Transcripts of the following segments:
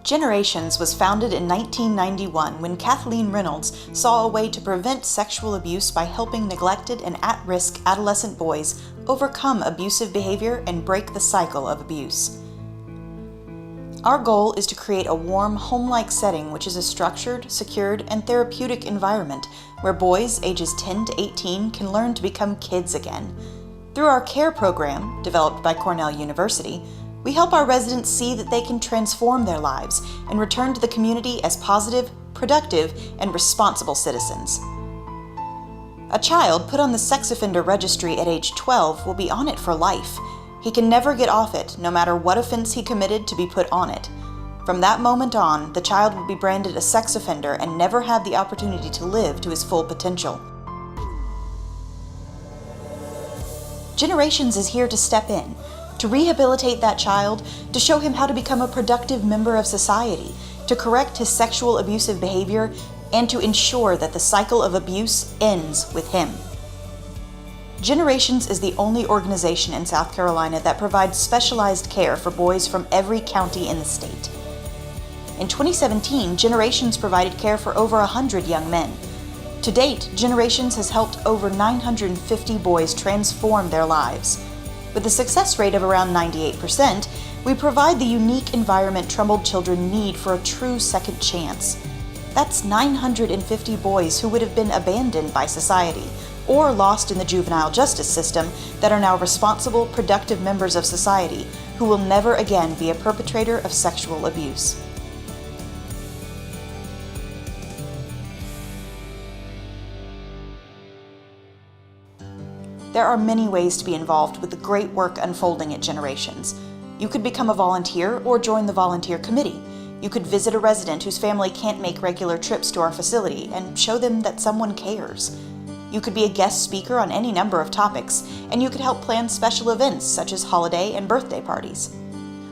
Generations was founded in 1991 when Kathleen Reynolds saw a way to prevent sexual abuse by helping neglected and at-risk adolescent boys overcome abusive behavior and break the cycle of abuse. Our goal is to create a warm, home-like setting which is a structured, secured, and therapeutic environment where boys ages 10 to 18 can learn to become kids again. Through our CARE program, developed by Cornell University, we help our residents see that they can transform their lives and return to the community as positive, productive, and responsible citizens. A child put on the sex offender registry at age 12 will be on it for life. He can never get off it, no matter what offense he committed to be put on it. From that moment on, the child will be branded a sex offender and never have the opportunity to live to his full potential. Generations is here to step in, to rehabilitate that child, to show him how to become a productive member of society, to correct his sexual abusive behavior, and to ensure that the cycle of abuse ends with him. Generations is the only organization in South Carolina that provides specialized care for boys from every county in the state. In 2017, Generations provided care for over 100 young men. To date, Generations has helped over 950 boys transform their lives. With a success rate of around 98%, we provide the unique environment troubled children need for a true second chance. That's 950 boys who would have been abandoned by society or lost in the juvenile justice system that are now responsible, productive members of society who will never again be a perpetrator of sexual abuse. There are many ways to be involved with the great work unfolding at Generations. You could become a volunteer or join the volunteer committee. You could visit a resident whose family can't make regular trips to our facility and show them that someone cares. You could be a guest speaker on any number of topics, and you could help plan special events such as holiday and birthday parties.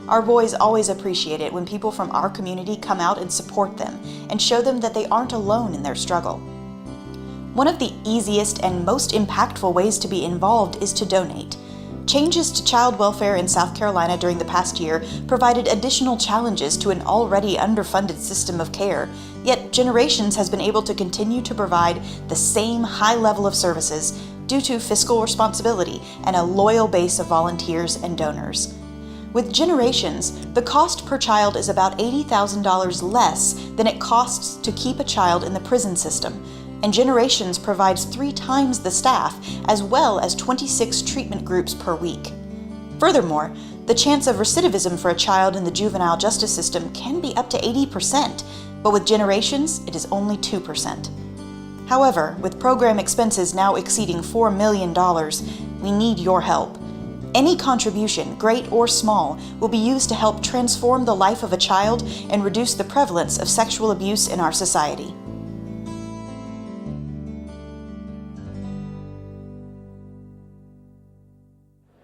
Our boys always appreciate it when people from our community come out and support them and show them that they aren't alone in their struggle. One of the easiest and most impactful ways to be involved is to donate. Changes to child welfare in South Carolina during the past year provided additional challenges to an already underfunded system of care, yet Generations has been able to continue to provide the same high level of services due to fiscal responsibility and a loyal base of volunteers and donors. With Generations, the cost per child is about $80,000 less than it costs to keep a child in the prison system, and Generations provides 3 times the staff as well as 26 treatment groups per week. Furthermore, the chance of recidivism for a child in the juvenile justice system can be up to 80%, but with Generations, it is only 2%. However, with program expenses now exceeding $4 million, we need your help. Any contribution, great or small, will be used to help transform the life of a child and reduce the prevalence of sexual abuse in our society.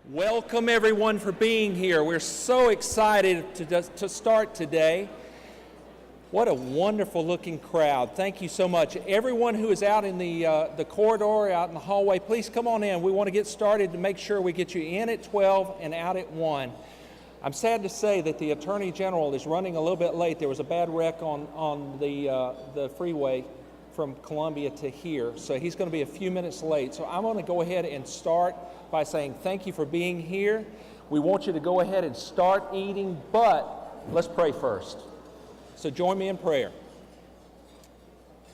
Welcome everyone for being here. We're so excited to start today. What a wonderful looking crowd. Thank you so much. Everyone who is out in the corridor, out in the hallway, please come on in. We want to get started to make sure we get you in at 12 and out at 1. I'm sad to say that the Attorney General is running a little bit late. There was a bad wreck on the freeway from Columbia to here, so he's going to be a few minutes late. So I'm going to go ahead and start by saying thank you for being here. We want you to go ahead and start eating, but let's pray first. So join me in prayer.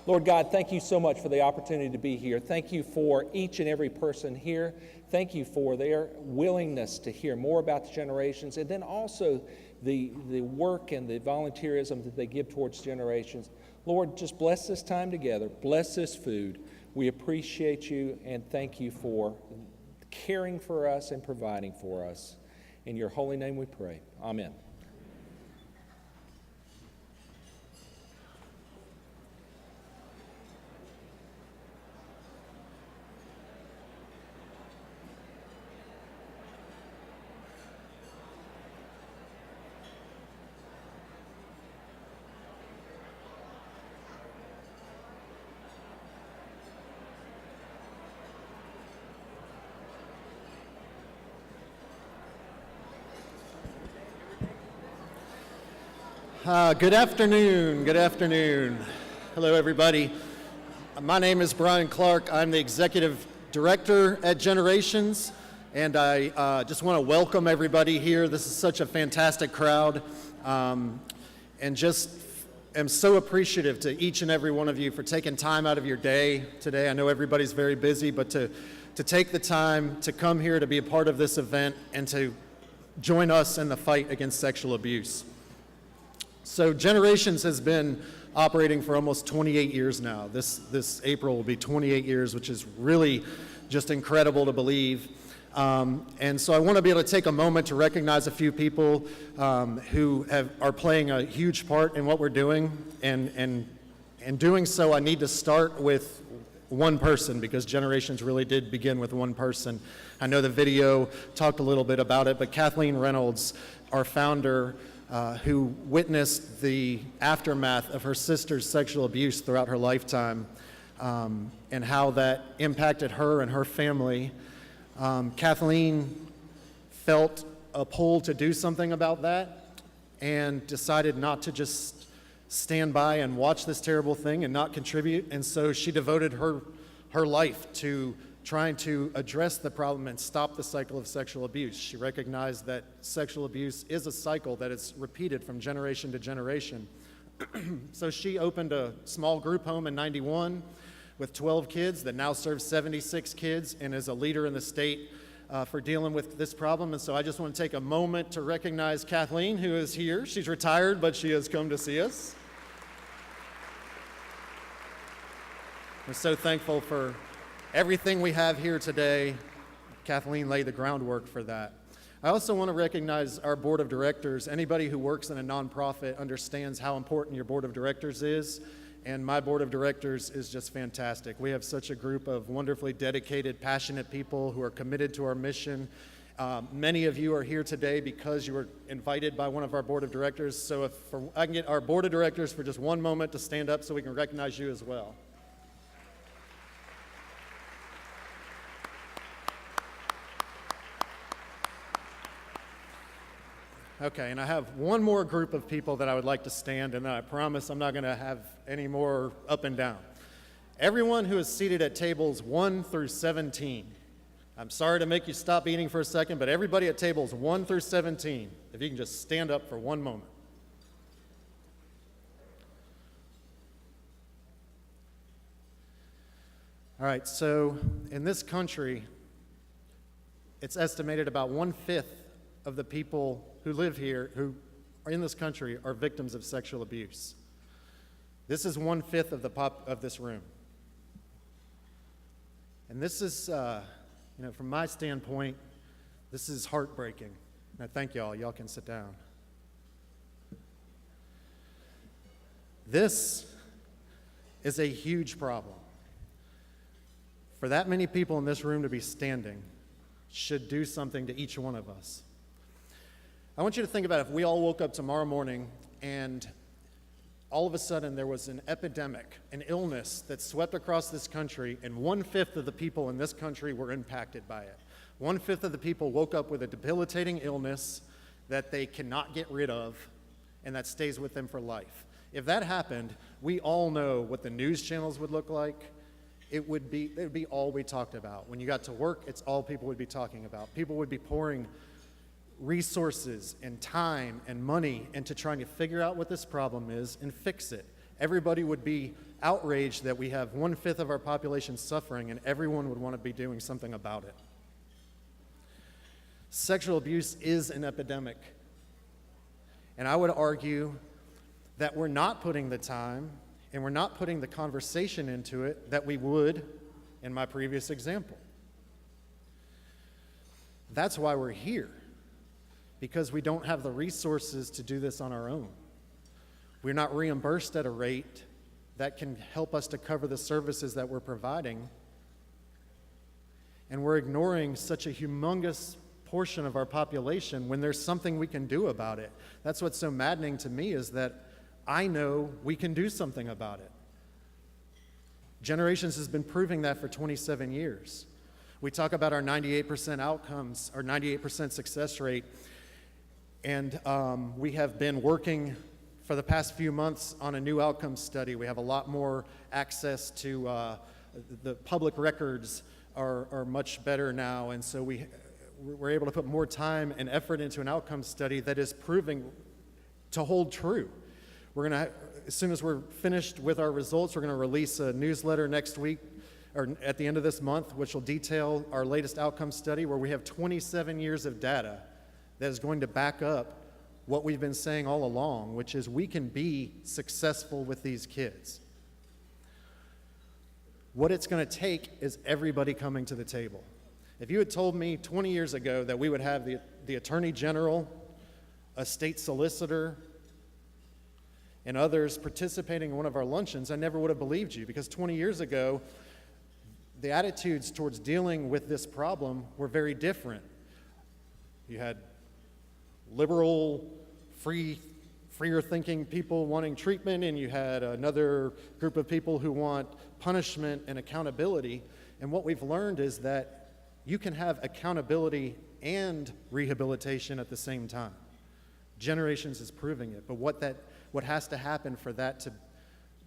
Lord God, thank you so much for the opportunity to be here. Thank you for each and every person here. Thank you for their willingness to hear more about the Generations, and then also the work and the volunteerism that they give towards Generations. Lord, just bless this time together. Bless this food. We appreciate you and thank you for caring for us and providing for us. In your holy name we pray. Amen. Good afternoon. Good afternoon. Hello, everybody. My name is Brian Clark. I'm the executive director at Generations, and I just want to welcome everybody here. This is such a fantastic crowd, and just am so appreciative to each and every one of you for taking time out of your day today. I know everybody's very busy, but to take the time to come here to be a part of this event and to join us in the fight against sexual abuse. So Generations has been operating for almost 28 years now. This April will be 28 years, which is really just incredible to believe. And so I want to be able to take a moment to recognize a few people who are playing a huge part in what we're doing. And in doing so, I need to start with one person, because Generations really did begin with one person. I know the video talked a little bit about it, but Kathleen Reynolds, our founder, who witnessed the aftermath of her sister's sexual abuse throughout her lifetime, and how that impacted her and her family. Kathleen felt a pull to do something about that and decided not to just stand by and watch this terrible thing and not contribute. And so she devoted her life to trying to address the problem and stop the cycle of sexual abuse. She recognized that sexual abuse is a cycle that is repeated from generation to generation. So she opened a small group home in '91 with 12 kids that now serves 76 kids and is a leader in the state for dealing with this problem. And so I just want to take a moment to recognize Kathleen, who is here. She's retired, but she has come to see us. We're so thankful for everything we have here today. Kathleen laid the groundwork for that. I also want to recognize our board of directors. Anybody who works in a nonprofit understands how important your board of directors is, and my board of directors is just fantastic. We have such a group of wonderfully dedicated, passionate people who are committed to our mission. Many of you are here today because you were invited by one of our board of directors. So if I can get our board of directors for just one moment to stand up so we can recognize you as well. Okay, and I have one more group of people that I would like to stand, and then I promise I'm not going to have any more up and down. Everyone who is seated at tables 1 through 17. I'm sorry to make you stop eating for a second, but everybody at tables 1 through 17, if you can just stand up for one moment. All right, so in this country, it's estimated about 1/5 of the people who live here, who are in this country, are victims of sexual abuse. This is 1/5 of this room. And this is, from my standpoint, this is heartbreaking. And I thank y'all. Y'all can sit down. This is a huge problem. For that many people in this room to be standing should do something to each one of us. I want you to think about if we all woke up tomorrow morning and all of a sudden there was an epidemic, an illness that swept across this country, and 1/5 of the people in this country were impacted by it. 1/5 of the people woke up with a debilitating illness that they cannot get rid of and that stays with them for life. If that happened, we all know what the news channels would look like. It would be all we talked about. When you got to work, it's all people would be talking about. People would be pouring resources and time and money into trying to figure out what this problem is and fix it. Everybody would be outraged that we have 1/5 of our population suffering, and everyone would want to be doing something about it. Sexual abuse is an epidemic, and I would argue that we're not putting the time and we're not putting the conversation into it that we would in my previous example. That's why we're here. Because we don't have the resources to do this on our own. We're not reimbursed at a rate that can help us to cover the services that we're providing. And we're ignoring such a humongous portion of our population when there's something we can do about it. That's what's so maddening to me, is that I know we can do something about it. Generations has been proving that for 27 years. We talk about our 98% outcomes, our 98% success rate. And we have been working for the past few months on a new outcome study. We have a lot more access to the public records are much better now, and so we're able to put more time and effort into an outcome study that is proving to hold true. We're going to, as soon as we're finished with our results, we're going to release a newsletter next week, or at the end of this month, which will detail our latest outcome study, where we have 27 years of data that is going to back up what we've been saying all along, which is we can be successful with these kids. What it's going to take is everybody coming to the table. If you had told me 20 years ago that we would have the Attorney General, a state solicitor, and others participating in one of our luncheons, I never would have believed you, because 20 years ago, the attitudes towards dealing with this problem were very different. You had liberal, freer thinking people wanting treatment, and you had another group of people who want punishment and accountability. And what we've learned is that you can have accountability and rehabilitation at the same time. Generations is proving it. But what has to happen for that to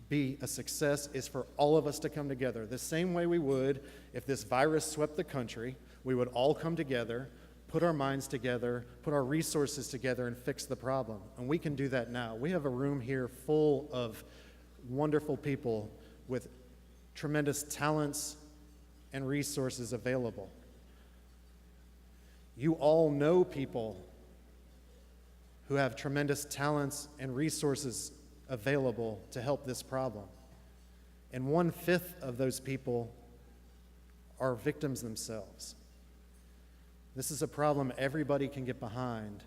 be a success is for all of us to come together. The same way we would if this virus swept the country, we would all come together, put our minds together, put our resources together, and fix the problem. And we can do that now. We have a room here full of wonderful people with tremendous talents and resources available. You all know people who have tremendous talents and resources available to help this problem. And 1/5 of those people are victims themselves. This is a problem everybody can get behind,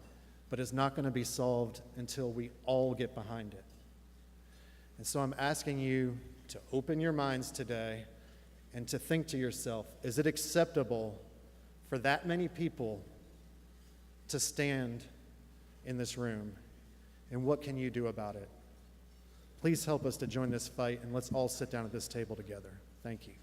but it's not going to be solved until we all get behind it. And so I'm asking you to open your minds today and to think to yourself, is it acceptable for that many people to stand in this room? And what can you do about it? Please help us to join this fight, and let's all sit down at this table together. Thank you.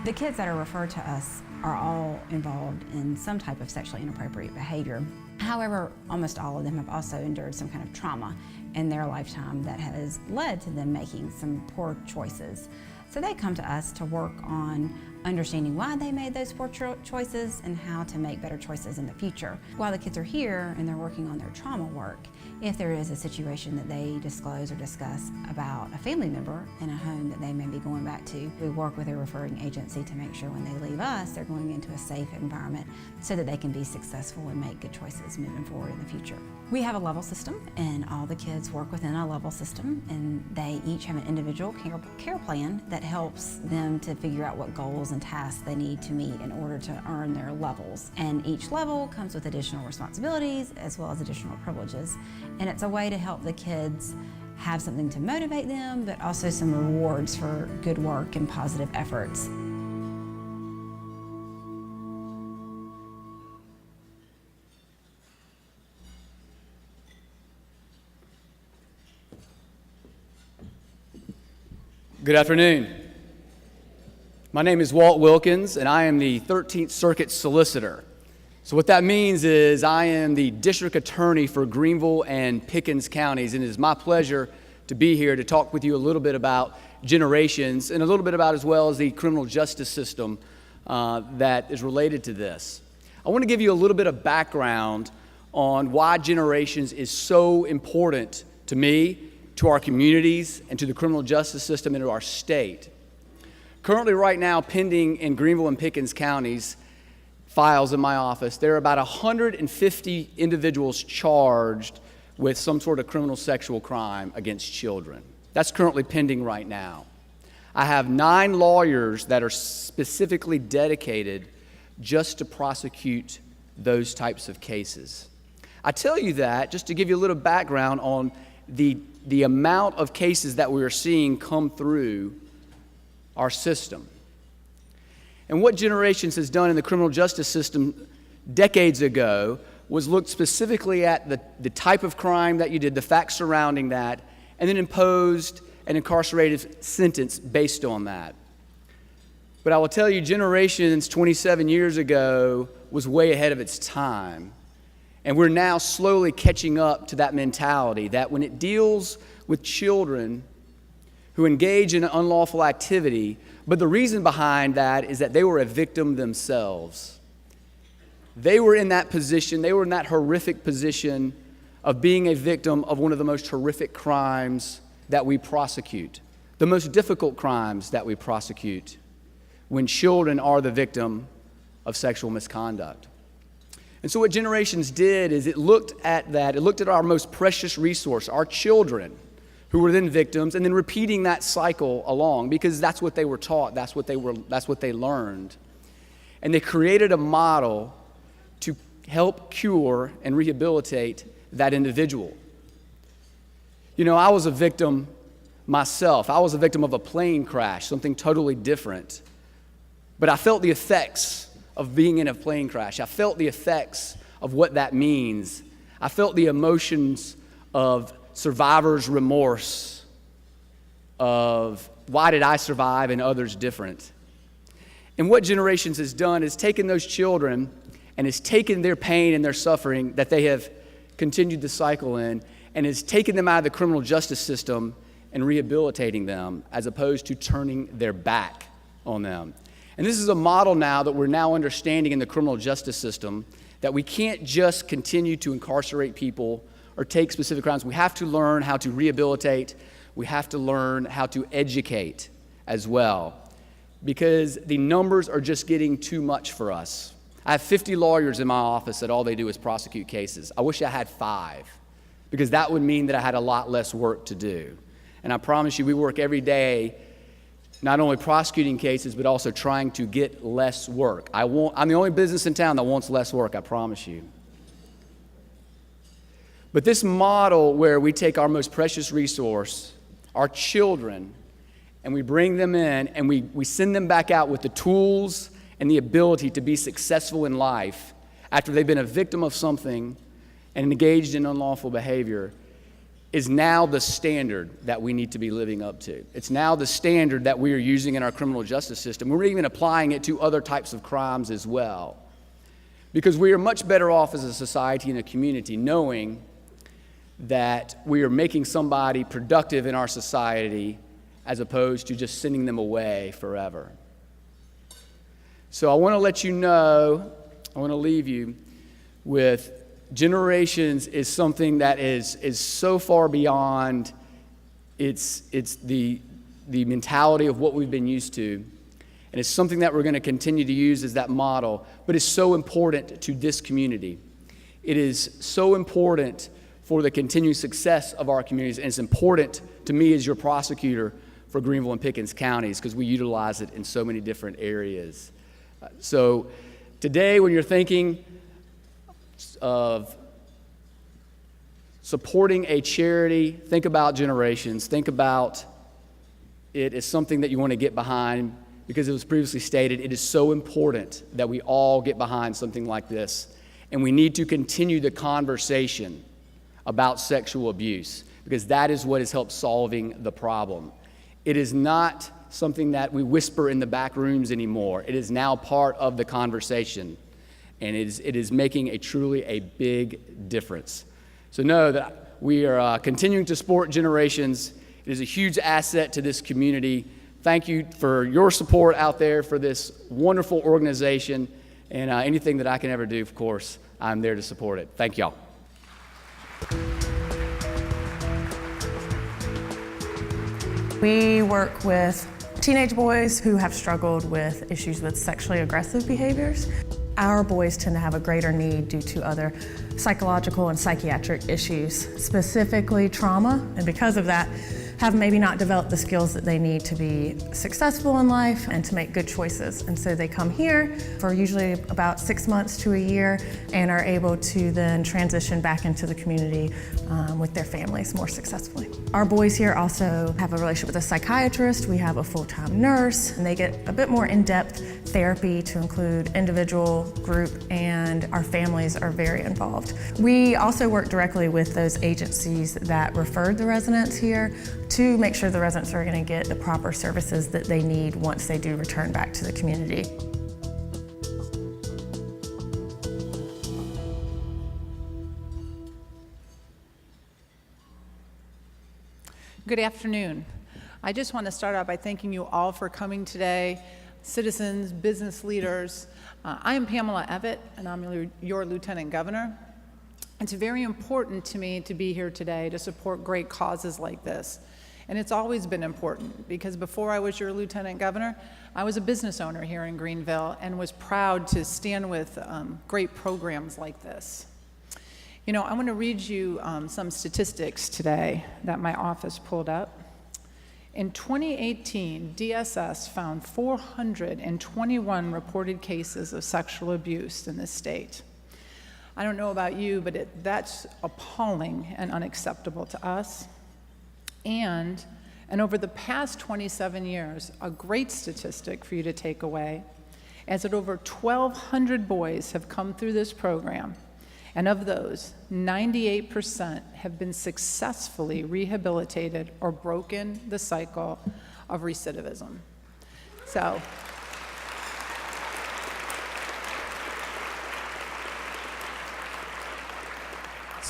The kids that are referred to us are all involved in some type of sexually inappropriate behavior. However, almost all of them have also endured some kind of trauma in their lifetime that has led to them making some poor choices. So they come to us to work on understanding why they made those poor choices and how to make better choices in the future. While the kids are here and they're working on their trauma work, if there is a situation that they disclose or discuss about a family member in a home that they may be going back to, we work with a referring agency to make sure when they leave us, they're going into a safe environment so that they can be successful and make good choices moving forward in the future. We have a level system, and all the kids work within a level system, and they each have an individual care plan that helps them to figure out what goals and tasks they need to meet in order to earn their levels. And each level comes with additional responsibilities as well as additional privileges. And it's a way to help the kids have something to motivate them, but also some rewards for good work and positive efforts. Good afternoon. My name is Walt Wilkins, and I am the 13th Circuit Solicitor. So what that means is I am the District Attorney for Greenville and Pickens counties, and it is my pleasure to be here to talk with you a little bit about generations and a little bit about as well as the criminal justice system that is related to this. I want to give you a little bit of background on why generations is so important to me, to our communities, and to the criminal justice system and to our state. Currently, right now, pending in Greenville and Pickens counties, files in my office, there are about 150 individuals charged with some sort of criminal sexual crime against children. That's currently pending right now. I have 9 lawyers that are specifically dedicated just to prosecute those types of cases. I tell you that just to give you a little background on the amount of cases that we are seeing come through our system. And what Generations has done in the criminal justice system decades ago was look specifically at the type of crime that you did, the facts surrounding that, and then imposed an incarcerated sentence based on that. But I will tell you, Generations 27 years ago was way ahead of its time. And we're now slowly catching up to that mentality that when it deals with children who engage in an unlawful activity, but the reason behind that is that they were a victim themselves. They were in that position, they were in that horrific position of being a victim of one of the most horrific crimes that we prosecute, the most difficult crimes that we prosecute, when children are the victim of sexual misconduct. And so what Generations did is it looked at that, it looked at our most precious resource, our children, who were then victims, and then repeating that cycle along, because that's what they were taught, that's what they learned. And they created a model to help cure and rehabilitate that individual. You know, I was a victim myself. I was a victim of a plane crash, something totally different. But I felt the effects of being in a plane crash. I felt the effects of what that means. I felt the emotions of survivor's remorse, of why did I survive and others different? And what Generations has done is taken those children and has taken their pain and their suffering that they have continued to cycle in and has taken them out of the criminal justice system and rehabilitating them as opposed to turning their back on them. And this is a model now that we're now understanding in the criminal justice system, that we can't just continue to incarcerate people or take specific crimes. We have to learn how to rehabilitate. We have to learn how to educate as well, because the numbers are just getting too much for us. I have 50 lawyers in my office that all they do is prosecute cases. I wish I had 5, because that would mean that I had a lot less work to do. And I promise you, we work every day not only prosecuting cases, but also trying to get less work. I'm the only business in town that wants less work, I promise you. But this model where we take our most precious resource, our children, and we bring them in and we send them back out with the tools and the ability to be successful in life after they've been a victim of something and engaged in unlawful behavior, is now the standard that we need to be living up to. It's now the standard that we are using in our criminal justice system. We're even applying it to other types of crimes as well. Because we are much better off as a society and a community knowing that we are making somebody productive in our society as opposed to just sending them away forever. So I want to let you know, I want to leave you with Generations is something that is so far beyond it's the mentality of what we've been used to. And it's something that we're going to continue to use as that model, but it's so important to this community. It is so important for the continued success of our communities, and it's important to me as your prosecutor for Greenville and Pickens counties because we utilize it in so many different areas. So today, when you're thinking of supporting a charity, think about Generations. Think about it as something that you want to get behind, because it was previously stated, it is so important that we all get behind something like this. And we need to continue the conversation about sexual abuse, because that is what has helped solving the problem. It is not something that we whisper in the back rooms anymore. It is now part of the conversation. And it is making a big difference. So know that we are continuing to support Generations. It is a huge asset to this community. Thank you for your support out there for this wonderful organization. And anything that I can ever do, of course, I'm there to support it. Thank y'all. We work with teenage boys who have struggled with issues with sexually aggressive behaviors. Our boys tend to have a greater need due to other psychological and psychiatric issues, specifically trauma, and because of that, have maybe not developed the skills that they need to be successful in life and to make good choices. And so they come here for usually about 6 months to a year and are able to then transition back into the community with their families more successfully. Our boys here also have a relationship with a psychiatrist. We have a full-time nurse, and they get a bit more in-depth therapy to include individual, group, and our families are very involved. We also work directly with those agencies that referred the residents here to make sure the residents are going to get the proper services that they need once they do return back to the community. Good afternoon. I just want to start out by thanking you all for coming today, citizens, business leaders. I am Pamela Evett, and I'm your Lieutenant Governor. It's very important to me to be here today to support great causes like this. And it's always been important because before I was your Lieutenant Governor, I was a business owner here in Greenville and was proud to stand with great programs like this. You know, I want to read you some statistics today that my office pulled up. In 2018, DSS found 421 reported cases of sexual abuse in this state. I don't know about you, but that's appalling and unacceptable to us. And over the past 27 years, a great statistic for you to take away is that over 1,200 boys have come through this program. And of those, 98% have been successfully rehabilitated or broken the cycle of recidivism. So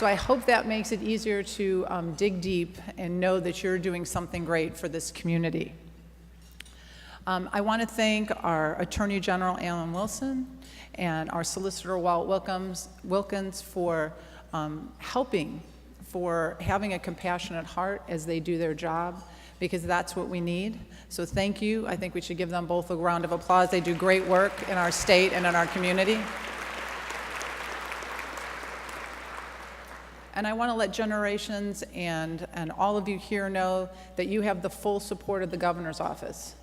I hope that makes it easier to dig deep and know that you're doing something great for this community. I want to thank our Attorney General, Alan Wilson, and our Solicitor, Walt Wilkins, for helping, for having a compassionate heart as they do their job, because that's what we need. So thank you. I think we should give them both a round of applause. They do great work in our state and in our community. And I want to let Generations and all of you here know that you have the full support of the governor's office.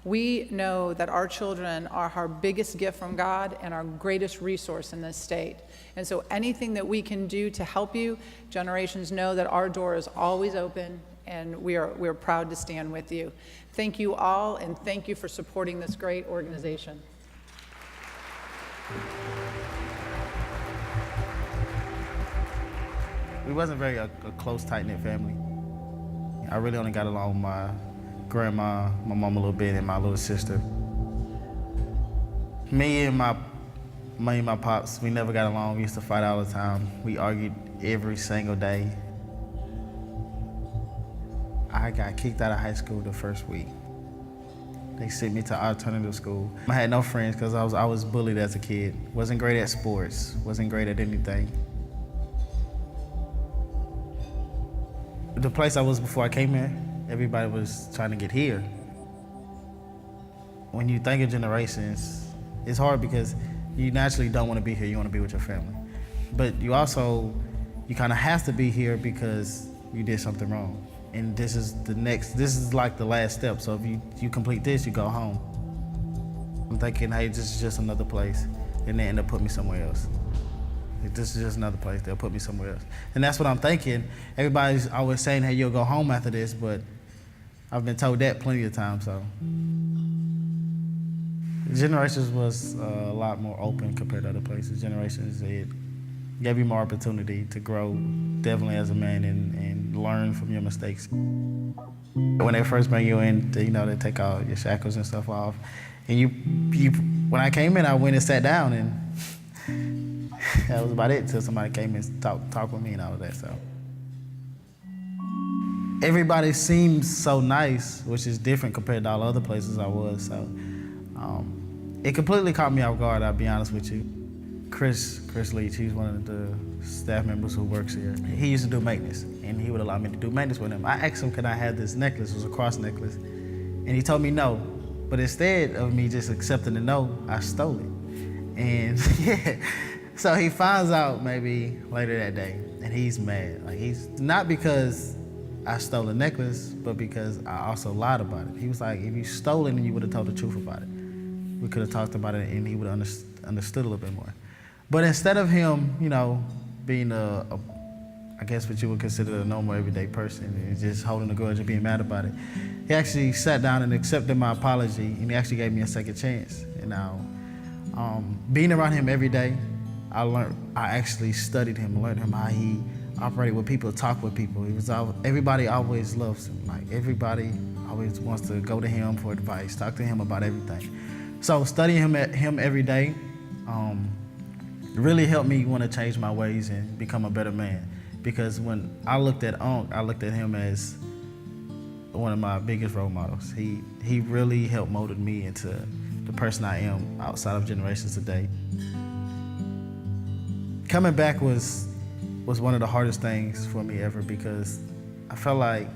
We know that our children are our biggest gift from God and our greatest resource in this state. And so anything that we can do to help you, Generations know that our door is always open, and we're proud to stand with you. Thank you all, and thank you for supporting this great organization. We wasn't very a close, tight-knit family. I really only got along with my grandma, my mom a little bit, and my little sister. Me and my pops, we never got along. We used to fight all the time. We argued every single day. I got kicked out of high school the first week. They sent me to alternative school. I had no friends because I was bullied as a kid. Wasn't great at sports, wasn't great at anything. The place I was before I came here, everybody was trying to get here. When you think of Generations, it's hard because you naturally don't want to be here, you want to be with your family. But you kind of have to be here because you did something wrong. And this is like the last step. So if you complete this, you go home. I'm thinking, hey, this is just another place. And they end up putting me somewhere else. This is just another place, they'll put me somewhere else. And that's what I'm thinking. Everybody's always saying, hey, you'll go home after this, but I've been told that plenty of times, so. Generations was a lot more open compared to other places. Generations, it gave you more opportunity to grow, definitely as a man, and learn from your mistakes. When they first bring you in, they take all your shackles and stuff off. And when I came in, I went and sat down, and that was about it until somebody came and talked with me and all of that. So everybody seems so nice, which is different compared to all other places I was. So it completely caught me off guard, I'll be honest with you. Chris Leach, he's one of the staff members who works here. He used to do maintenance, and he would allow me to do maintenance with him. I asked him, could I have this necklace? It was a cross necklace. And he told me no. But instead of me just accepting the no, I stole it. And yeah. So he finds out maybe later that day, and he's mad. Like, he's not because I stole a necklace, but because I also lied about it. He was like, if you stole it, then you would have told the truth about it. We could have talked about it, and he would have understood a little bit more. But instead of him, being I guess what you would consider a normal everyday person, and just holding a grudge and being mad about it, he actually sat down and accepted my apology, and he actually gave me a second chance. And now, being around him every day, I actually studied him, learned him how he operated with people, talked with people. Everybody always loves him. Like, everybody always wants to go to him for advice, talk to him about everything. So studying him every day really helped me want to change my ways and become a better man. Because when I looked at Unc, I looked at him as one of my biggest role models. He really helped molded me into the person I am outside of Generations today. Coming back was one of the hardest things for me ever because I felt like,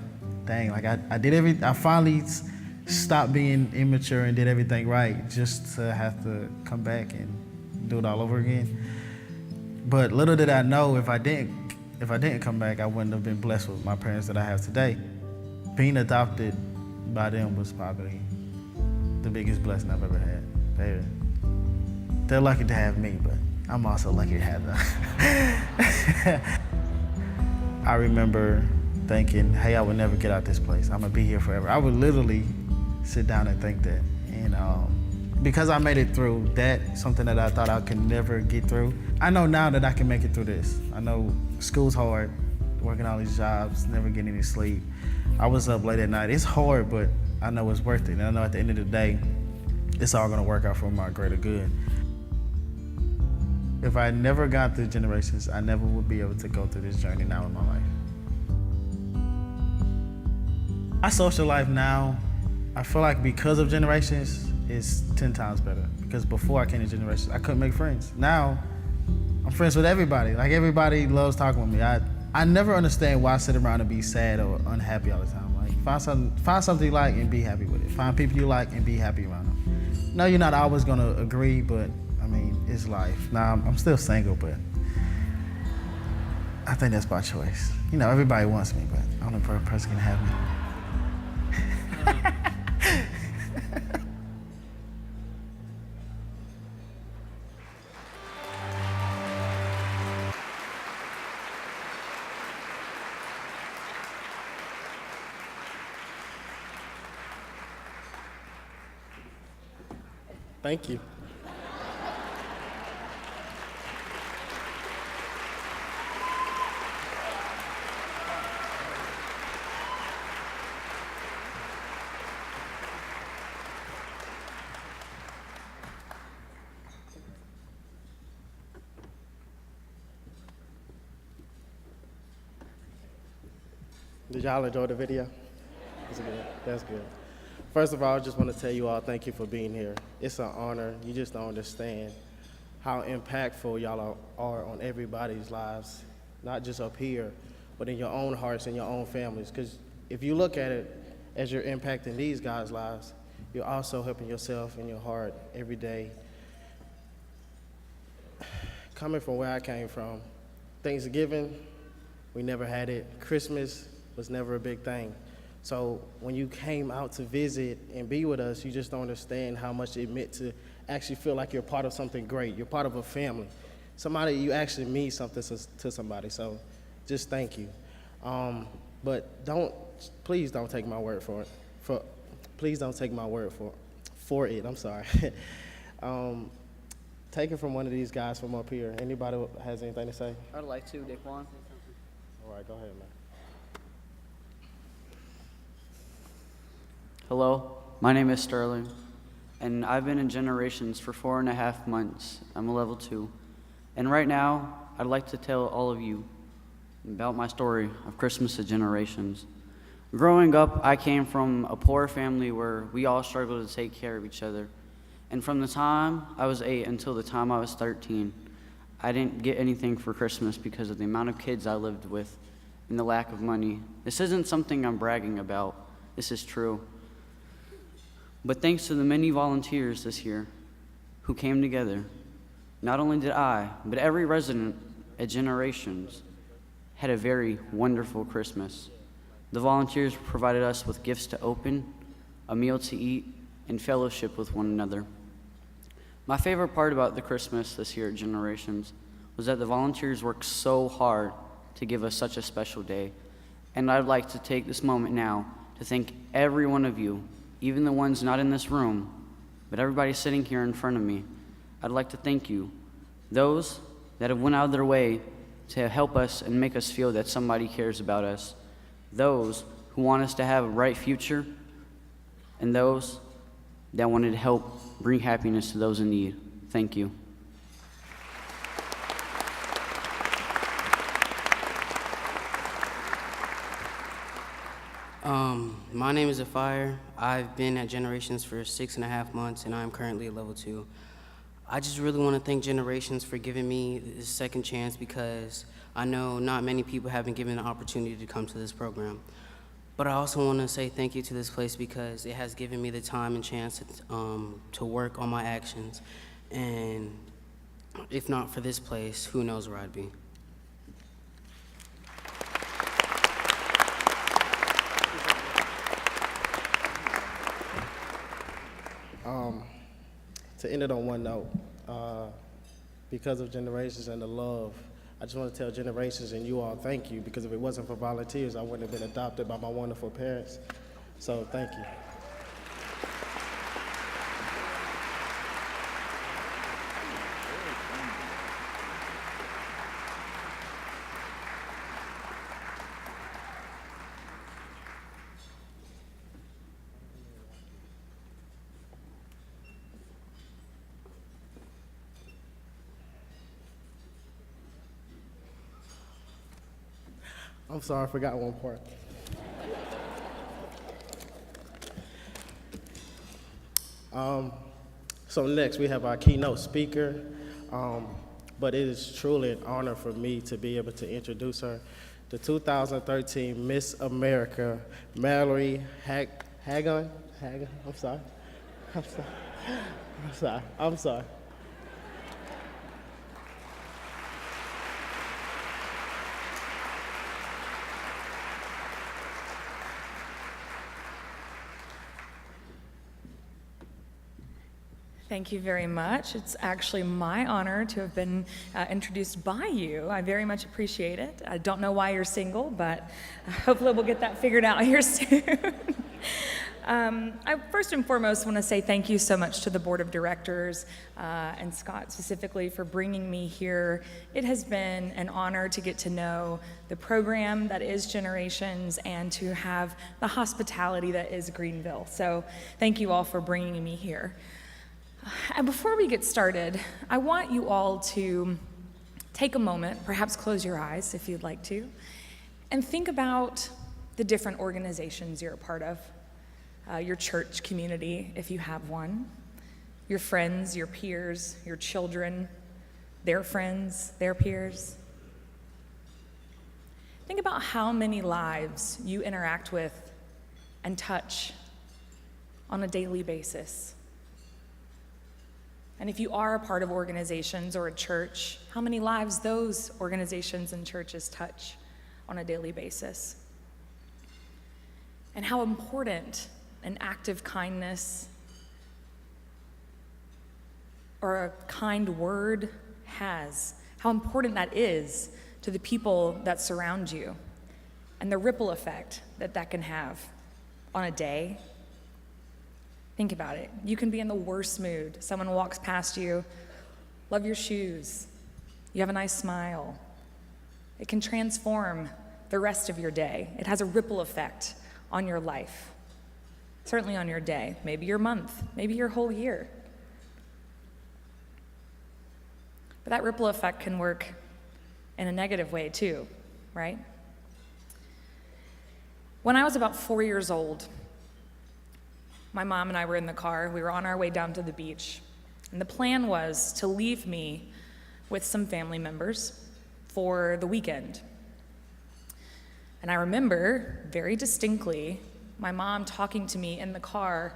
dang, like I finally stopped being immature and did everything right just to have to come back and do it all over again. But little did I know, if I didn't come back, I wouldn't have been blessed with my parents that I have today. Being adopted by them was probably the biggest blessing I've ever had. They're lucky to have me, but I'm also lucky to have them. I remember thinking, hey, I would never get out this place. I'm gonna be here forever. I would literally sit down and think that. And because I made it through that, something that I thought I could never get through, I know now that I can make it through this. I know school's hard, working all these jobs, never getting any sleep. I was up late at night. It's hard, but I know it's worth it. And I know at the end of the day, it's all gonna work out for my greater good. If I never got through Generations, I never would be able to go through this journey now in my life. My social life now, I feel like because of Generations, is 10 times better. Because before I came to Generations, I couldn't make friends. Now, I'm friends with everybody. Like, everybody loves talking with me. I never understand why I sit around and be sad or unhappy all the time. Like, find something you like and be happy with it. Find people you like and be happy around them. No, you're not always gonna agree, but I mean, it's life. Now, I'm still single, but I think that's by choice. You know, everybody wants me, but I'm the person can have me. Thank you. Did y'all enjoy the video? That's good. That's good. First of all, I just want to tell you all thank you for being here. It's an honor. You just don't understand how impactful y'all are on everybody's lives, not just up here, but in your own hearts and your own families. Because if you look at it as you're impacting these guys' lives, you're also helping yourself and your heart every day. Coming from where I came from, Thanksgiving, we never had it. Christmas was never a big thing. So when you came out to visit and be with us, you just don't understand how much it meant to actually feel like you're part of something great. You're part of a family. Somebody, you actually mean something to somebody. So just thank you. But please don't take my word for it. Please don't take my word for it. I'm sorry. Take it from one of these guys from up here. Anybody has anything to say? I'd like to, Daquan. All right, go ahead, man. Hello, my name is Sterling, and I've been in Generations for 4.5 months. I'm a level 2. And right now, I'd like to tell all of you about my story of Christmas at Generations. Growing up, I came from a poor family where we all struggled to take care of each other. And from the time I was 8 until the time I was 13, I didn't get anything for Christmas because of the amount of kids I lived with and the lack of money. This isn't something I'm bragging about. This is true. But thanks to the many volunteers this year who came together, not only did I, but every resident at Generations had a very wonderful Christmas. The volunteers provided us with gifts to open, a meal to eat, and fellowship with one another. My favorite part about the Christmas this year at Generations was that the volunteers worked so hard to give us such a special day. And I'd like to take this moment now to thank every one of you, even the ones not in this room, but everybody sitting here in front of me. I'd like to thank you, those that have went out of their way to help us and make us feel that somebody cares about us, those who want us to have a bright future, and those that wanted to help bring happiness to those in need. Thank you. My name is Afire. I've been at Generations for 6.5 months, and I'm currently at level 2. I just really want to thank Generations for giving me this second chance because I know not many people have been given the opportunity to come to this program. But I also want to say thank you to this place because it has given me the time and chance to work on my actions. And if not for this place, who knows where I'd be. To end it on one note, because of Generations and the love, I just want to tell Generations and you all thank you, because if it wasn't for volunteers, I wouldn't have been adopted by my wonderful parents. So thank you. I'm sorry, I forgot one part. So next we have our keynote speaker, but it is truly an honor for me to be able to introduce her, the 2013 Miss America, Mallory Hagan. I'm sorry. Thank you very much. It's actually my honor to have been introduced by you. I very much appreciate it. I don't know why you're single, but hopefully we'll get that figured out here soon. I first and foremost want to say thank you so much to the Board of Directors and Scott specifically for bringing me here. It has been an honor to get to know the program that is Generations and to have the hospitality that is Greenville. So thank you all for bringing me here. And before we get started, I want you all to take a moment, perhaps close your eyes if you'd like to, and think about the different organizations you're a part of, your church community, if you have one, your friends, your peers, your children, their friends, their peers. Think about how many lives you interact with and touch on a daily basis. And if you are a part of organizations or a church, how many lives those organizations and churches touch on a daily basis? And how important an act of kindness or a kind word has, how important that is to the people that surround you, and the ripple effect that that can have on a day. Think about it. You can be in the worst mood. Someone walks past you, love your shoes, you have a nice smile. It can transform the rest of your day. It has a ripple effect on your life, certainly on your day, maybe your month, maybe your whole year. But that ripple effect can work in a negative way too, right? When I was about 4 years old, my mom and I were in the car. We were on our way down to the beach. And the plan was to leave me with some family members for the weekend. And I remember very distinctly my mom talking to me in the car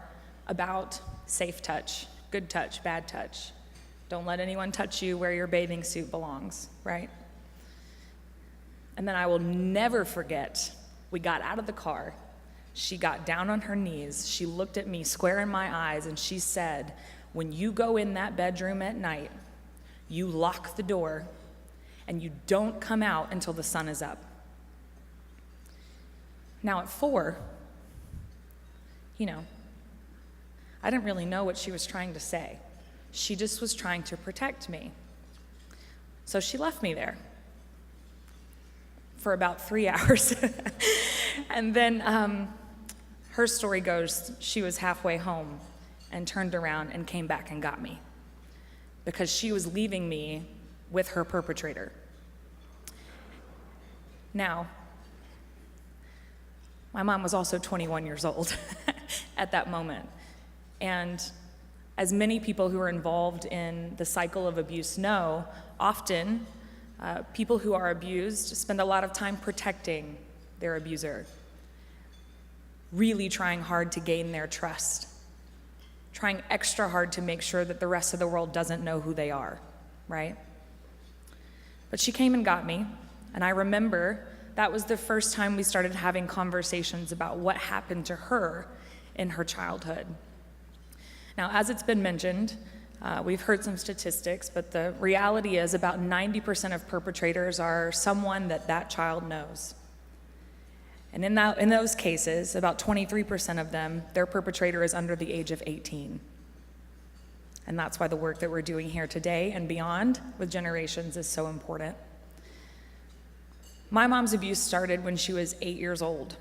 about safe touch, good touch, bad touch. Don't let anyone touch you where your bathing suit belongs, right? And then I will never forget, we got out of the car. She got down on her knees, she looked at me square in my eyes, and she said, when you go in that bedroom at night, you lock the door, and you don't come out until the sun is up. Now at 4, I didn't really know what she was trying to say. She just was trying to protect me. So she left me there for about 3 hours. And then her story goes, she was halfway home and turned around and came back and got me because she was leaving me with her perpetrator. Now, My mom was also 21 years old at that moment. And as many people who are involved in the cycle of abuse know, often people who are abused spend a lot of time protecting their abuser, really trying hard to gain their trust, trying extra hard to make sure that the rest of the world doesn't know who they are, right? But she came and got me, and I remember that was the first time we started having conversations about what happened to her in her childhood. Now, as it's been mentioned, we've heard some statistics, but the reality is about 90% of perpetrators are someone that child knows. And in those cases, about 23% of them, their perpetrator is under the age of 18. And that's why the work that we're doing here today and beyond with Generations is so important. My mom's abuse started when she was 8 years old,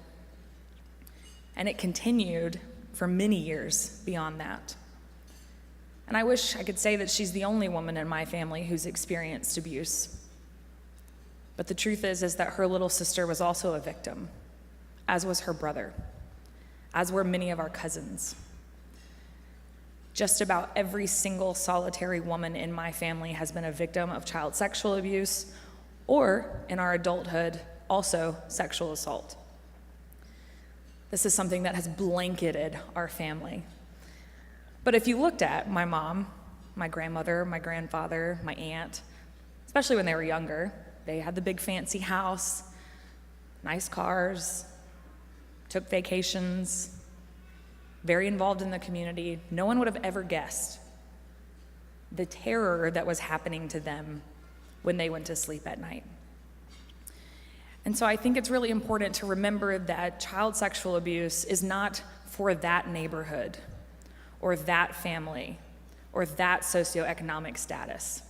and it continued for many years beyond that. And I wish I could say that she's the only woman in my family who's experienced abuse. But the truth is that her little sister was also a victim, as was her brother, as were many of our cousins. Just about every single solitary woman in my family has been a victim of child sexual abuse, or in our adulthood, also sexual assault. This is something that has blanketed our family. But if you looked at my mom, my grandmother, my grandfather, my aunt, especially when they were younger, they had the big fancy house, nice cars, took vacations, very involved in the community. No one would have ever guessed the terror that was happening to them when they went to sleep at night. And so I think it's really important to remember that child sexual abuse is not for that neighborhood or that family or that socioeconomic status.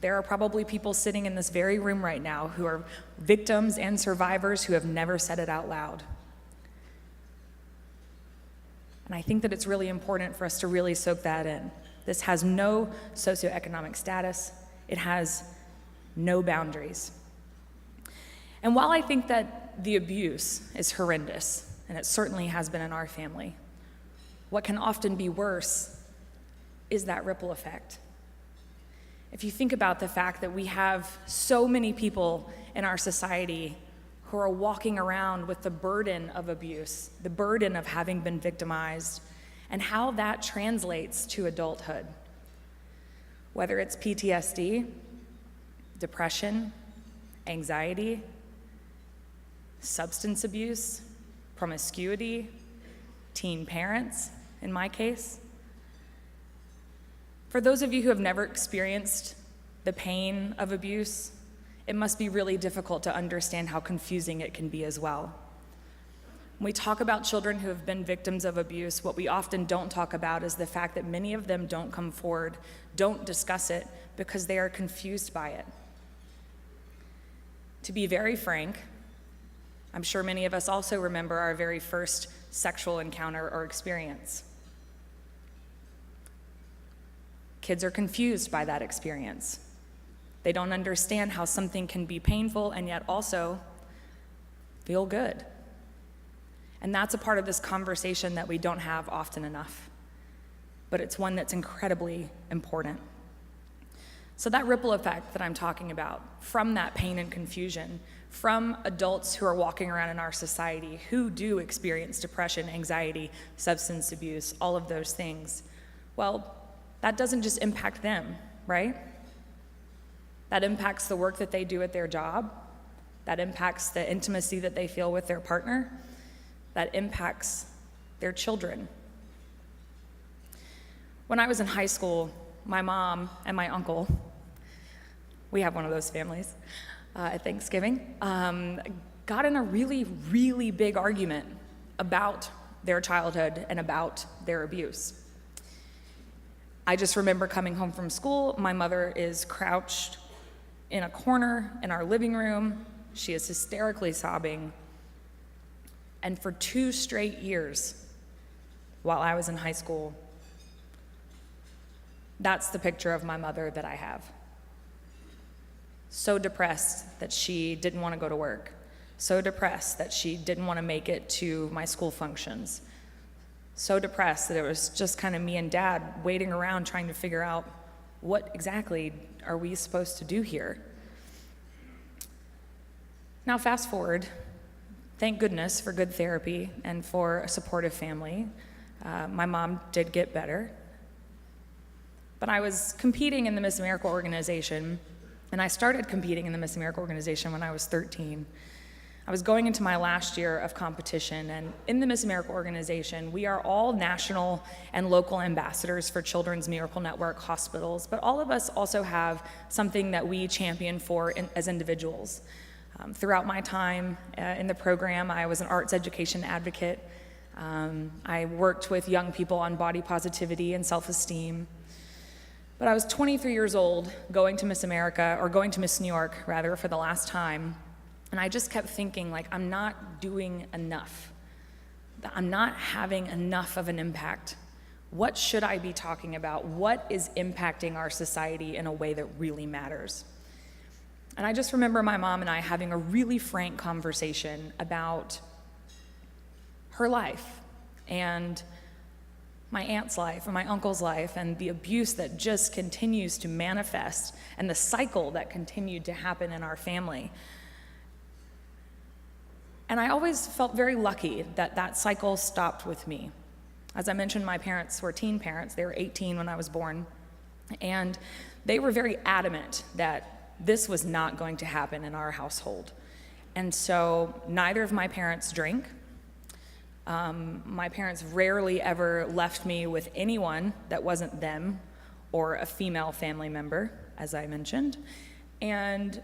There are probably people sitting in this very room right now who are victims and survivors who have never said it out loud. And I think that it's really important for us to really soak that in. This has no socioeconomic status. It has no boundaries. And while I think that the abuse is horrendous, and it certainly has been in our family, what can often be worse is that ripple effect. If you think about the fact that we have so many people in our society who are walking around with the burden of abuse, the burden of having been victimized, and how that translates to adulthood. Whether it's PTSD, depression, anxiety, substance abuse, promiscuity, teen parents, in my case. For those of you who have never experienced the pain of abuse, it must be really difficult to understand how confusing it can be as well. When we talk about children who have been victims of abuse, what we often don't talk about is the fact that many of them don't come forward, don't discuss it, because they are confused by it. To be very frank, I'm sure many of us also remember our very first sexual encounter or experience. Kids are confused by that experience. They don't understand how something can be painful and yet also feel good. And that's a part of this conversation that we don't have often enough, but it's one that's incredibly important. So that ripple effect that I'm talking about, from that pain and confusion, from adults who are walking around in our society who do experience depression, anxiety, substance abuse, all of those things, well, that doesn't just impact them, right? That impacts the work that they do at their job. That impacts the intimacy that they feel with their partner. That impacts their children. When I was in high school, my mom and my uncle, we have one of those families at Thanksgiving, got in a really, really big argument about their childhood and about their abuse. I just remember coming home from school. My mother is crouched in a corner in our living room. She is hysterically sobbing. And for 2 straight years, while I was in high school, that's the picture of my mother that I have. So depressed that she didn't want to go to work. so depressed that she didn't want to make it to my school functions, so depressed that it was just kind of me and Dad waiting around trying to figure out what exactly are we supposed to do here. Now fast forward, thank goodness for good therapy and for a supportive family. My mom did get better. But I was competing in the Miss America organization, and I started competing in the Miss America organization when I was 13. I was going into my last year of competition, and in the Miss America organization, we are all national and local ambassadors for Children's Miracle Network hospitals, but all of us also have something that we champion for as individuals. Throughout my time in the program, I was an arts education advocate. I worked with young people on body positivity and self-esteem. But I was 23 years old, going to Miss America, or going to Miss New York, rather, for the last time, and I just kept thinking, like, I'm not doing enough. I'm not having enough of an impact. What should I be talking about? What is impacting our society in a way that really matters? And I just remember my mom and I having a really frank conversation about her life and my aunt's life and my uncle's life and the abuse that just continues to manifest and the cycle that continued to happen in our family. And I always felt very lucky that that cycle stopped with me. As I mentioned, my parents were teen parents. They were 18 when I was born. And they were very adamant that this was not going to happen in our household. And so neither of my parents drink. My parents rarely ever left me with anyone that wasn't them or a female family member, as I mentioned. And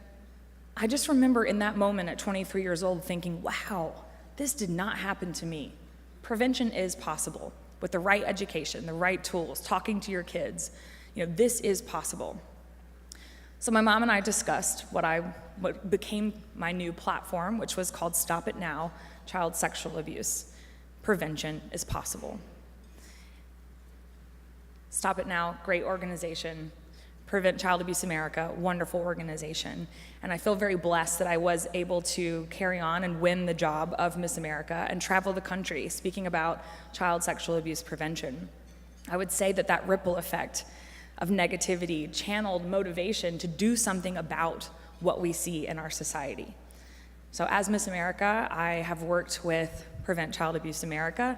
I just remember in that moment at 23 years old thinking, wow, this did not happen to me. Prevention is possible with the right education, the right tools, talking to your kids. This is possible. So my mom and I discussed what became my new platform, which was called Stop It Now, Child Sexual Abuse. Prevention is possible. Stop It Now, great organization. Prevent Child Abuse America, wonderful organization. And I feel very blessed that I was able to carry on and win the job of Miss America and travel the country speaking about child sexual abuse prevention. I would say that that ripple effect of negativity channeled motivation to do something about what we see in our society. So as Miss America, I have worked with Prevent Child Abuse America,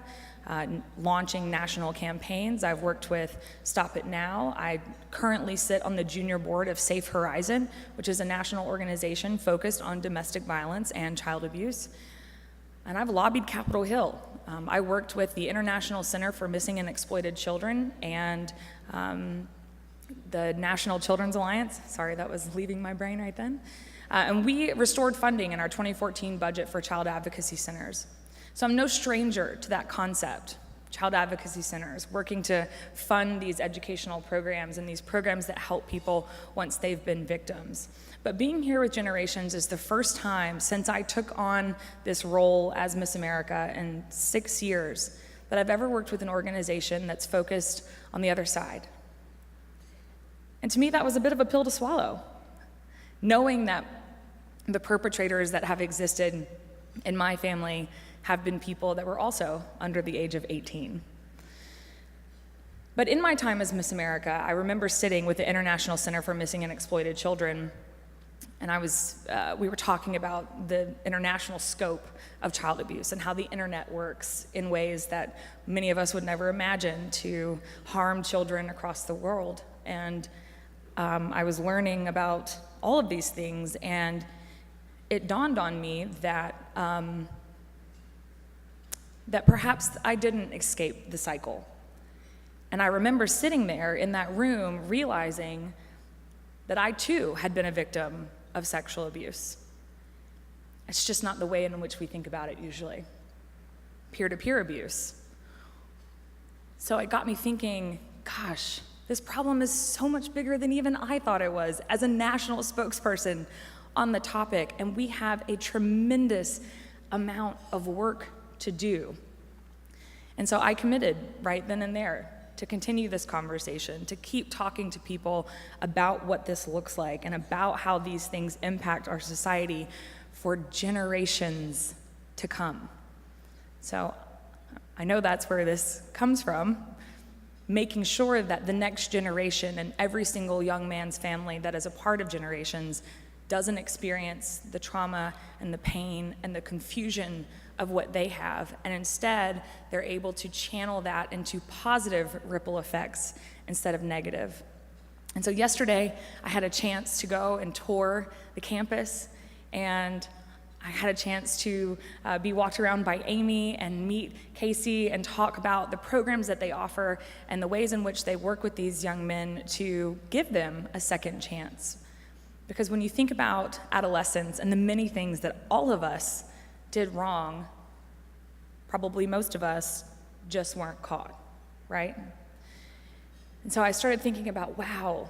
launching national campaigns. I've worked with Stop It Now. I currently sit on the junior board of Safe Horizon, which is a national organization focused on domestic violence and child abuse. And I've lobbied Capitol Hill. I worked with the International Center for Missing and Exploited Children and the National Children's Alliance. Sorry, that was leaving my brain right then. And we restored funding in our 2014 budget for child advocacy centers. So I'm no stranger to that concept, child advocacy centers, working to fund these educational programs and these programs that help people once they've been victims. But being here with Generations is the first time since I took on this role as Miss America in 6 years that I've ever worked with an organization that's focused on the other side. And to me, that was a bit of a pill to swallow, knowing that the perpetrators that have existed in my family have been people that were also under the age of 18. But in my time as Miss America, I remember sitting with the International Center for Missing and Exploited Children, and we were talking about the international scope of child abuse and how the internet works in ways that many of us would never imagine to harm children across the world. And I was learning about all of these things, and it dawned on me that that perhaps I didn't escape the cycle. And I remember sitting there in that room realizing that I too had been a victim of sexual abuse. It's just not the way in which we think about it usually. Peer-to-peer abuse. So it got me thinking, gosh, this problem is so much bigger than even I thought it was as a national spokesperson on the topic, and we have a tremendous amount of work to do. And so I committed right then and there to continue this conversation, to keep talking to people about what this looks like and about how these things impact our society for generations to come. So I know that's where this comes from, making sure that the next generation and every single young man's family that is a part of generations doesn't experience the trauma and the pain and the confusion of what they have, and instead they're able to channel that into positive ripple effects instead of negative. And so yesterday I had a chance to go and tour the campus, and I had a chance to be walked around by Amy and meet Casey and talk about the programs that they offer and the ways in which they work with these young men to give them a second chance. Because when you think about adolescence and the many things that all of us did wrong, probably most of us just weren't caught, right? And so I started thinking about, wow,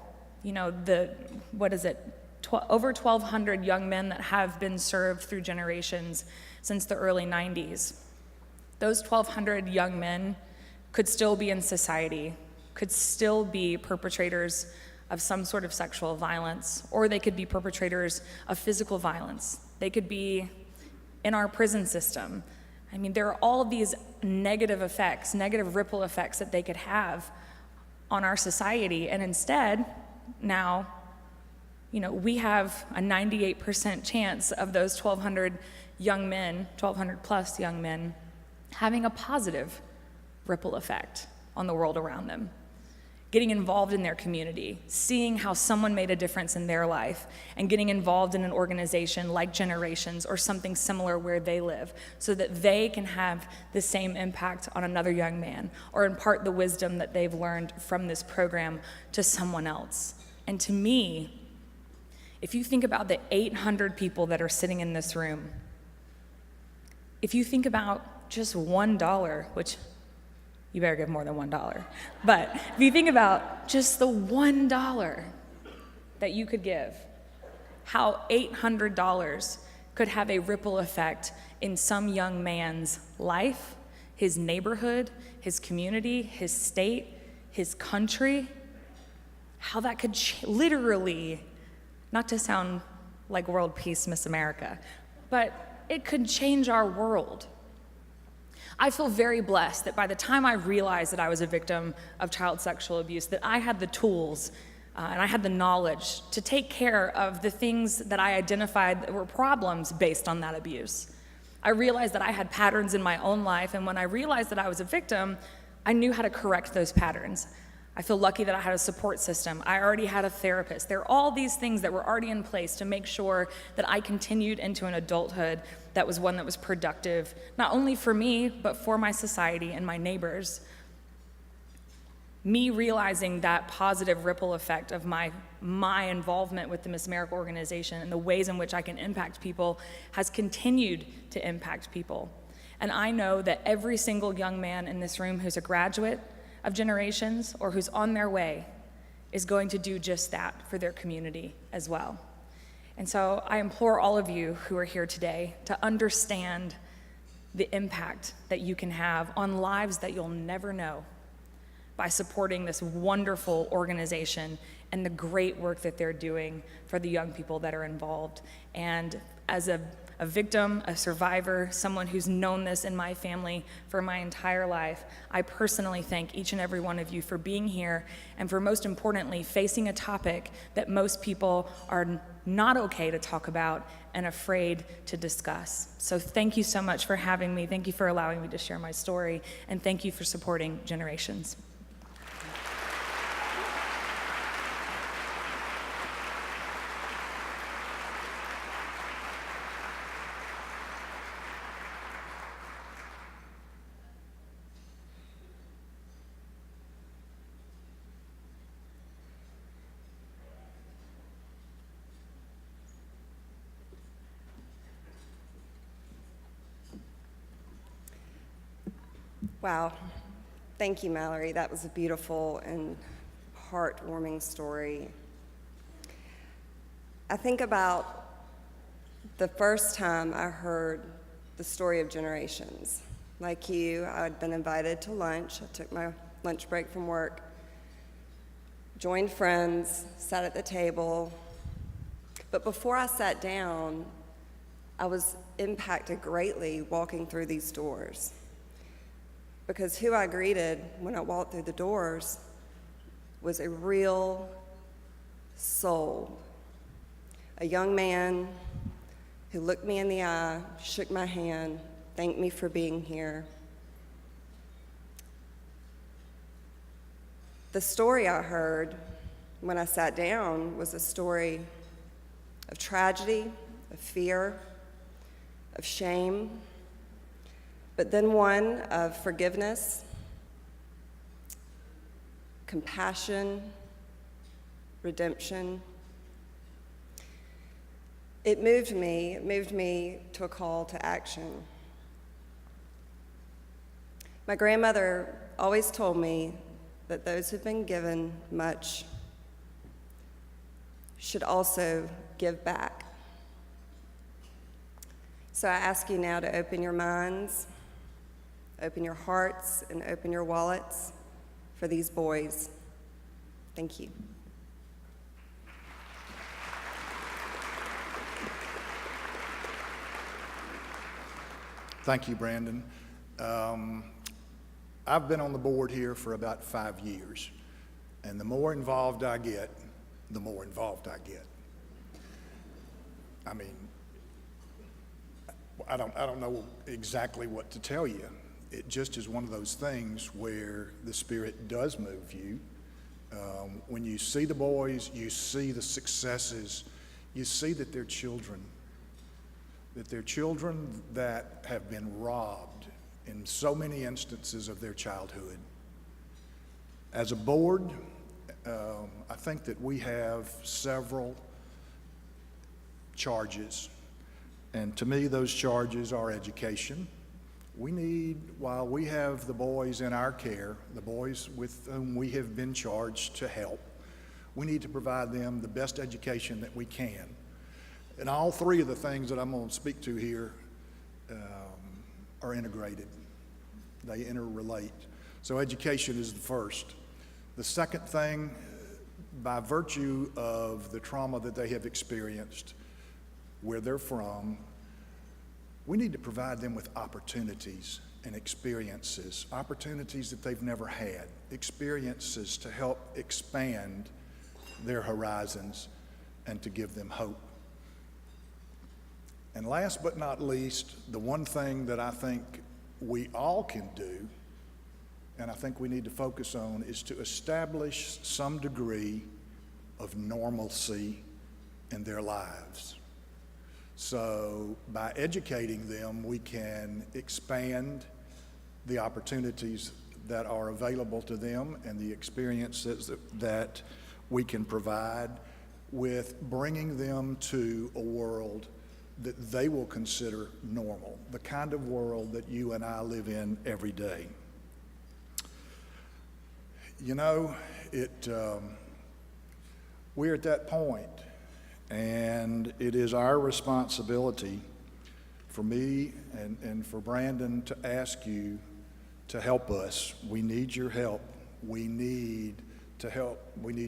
over 1,200 young men that have been served through generations since the early 90s. Those 1,200 young men could still be in society, could still be perpetrators of some sort of sexual violence, or they could be perpetrators of physical violence. They could be in our prison system. I mean, there are all of these negative effects, negative ripple effects that they could have on our society, and instead, now, we have a 98% chance of those 1,200 young men, 1,200 plus young men, having a positive ripple effect on the world around them. Getting involved in their community, seeing how someone made a difference in their life, and getting involved in an organization like Generations or something similar where they live, so that they can have the same impact on another young man or impart the wisdom that they've learned from this program to someone else. And to me, if you think about the 800 people that are sitting in this room, if you think about just $1, which you better give more than $1, but if you think about just the $1 that you could give, how $800 could have a ripple effect in some young man's life, his neighborhood, his community, his state, his country, how that could literally, not to sound like world peace, Miss America, but it could change our world. I feel very blessed that by the time I realized that I was a victim of child sexual abuse, that I had the tools and I had the knowledge to take care of the things that I identified that were problems based on that abuse. I realized that I had patterns in my own life, and when I realized that I was a victim, I knew how to correct those patterns. I feel lucky that I had a support system. I already had a therapist. There are all these things that were already in place to make sure that I continued into an adulthood that was one that was productive, not only for me, but for my society and my neighbors. Me realizing that positive ripple effect of my involvement with the Miss America organization and the ways in which I can impact people has continued to impact people. And I know that every single young man in this room who's a graduate of Generations or who's on their way is going to do just that for their community as well. And so I implore all of you who are here today to understand the impact that you can have on lives that you'll never know by supporting this wonderful organization and the great work that they're doing for the young people that are involved. And as a victim, a survivor, someone who's known this in my family for my entire life, I personally thank each and every one of you for being here and for, most importantly, facing a topic that most people are not okay to talk about and afraid to discuss. So thank you so much for having me. Thank you for allowing me to share my story, and thank you for supporting Generations. Wow. Thank you, Mallory. That was a beautiful and heartwarming story. I think about the first time I heard the story of Generations. Like you, I'd been invited to lunch. I took my lunch break from work, joined friends, sat at the table. But before I sat down, I was impacted greatly walking through these doors, because who I greeted when I walked through the doors was a real soul, a young man who looked me in the eye, shook my hand, thanked me for being here. The story I heard when I sat down was a story of tragedy, of fear, of shame, but then one of forgiveness, compassion, redemption. It moved me to a call to action. My grandmother always told me that those who've been given much should also give back. So I ask you now to open your minds, open your hearts, and open your wallets for these boys. Thank you. Thank you, Brandon. I've been on the board here for about 5 years, and the more involved I get, the more involved I get. I mean, I don't know exactly what to tell you. It just is one of those things where the Spirit does move you. When you see the boys, you see the successes, you see that they're children that have been robbed in so many instances of their childhood. As a board, I think that we have several charges, and to me those charges are education. We need, while we have the boys in our care, the boys with whom we have been charged to help, we need to provide them the best education that we can. And all three of the things that I'm going to speak to here are integrated. They interrelate. So education is the first. The second thing, by virtue of the trauma that they have experienced, where they're from, we need to provide them with opportunities and experiences, opportunities that they've never had, experiences to help expand their horizons and to give them hope. And last but not least, the one thing that I think we all can do, and I think we need to focus on, is to establish some degree of normalcy in their lives. So by educating them, we can expand the opportunities that are available to them and the experiences that we can provide, with bringing them to a world that they will consider normal, the kind of world that you and I live in every day. You know, we're at that point, and it is our responsibility, for me and for Brandon, to ask you to help us. We need your help. We need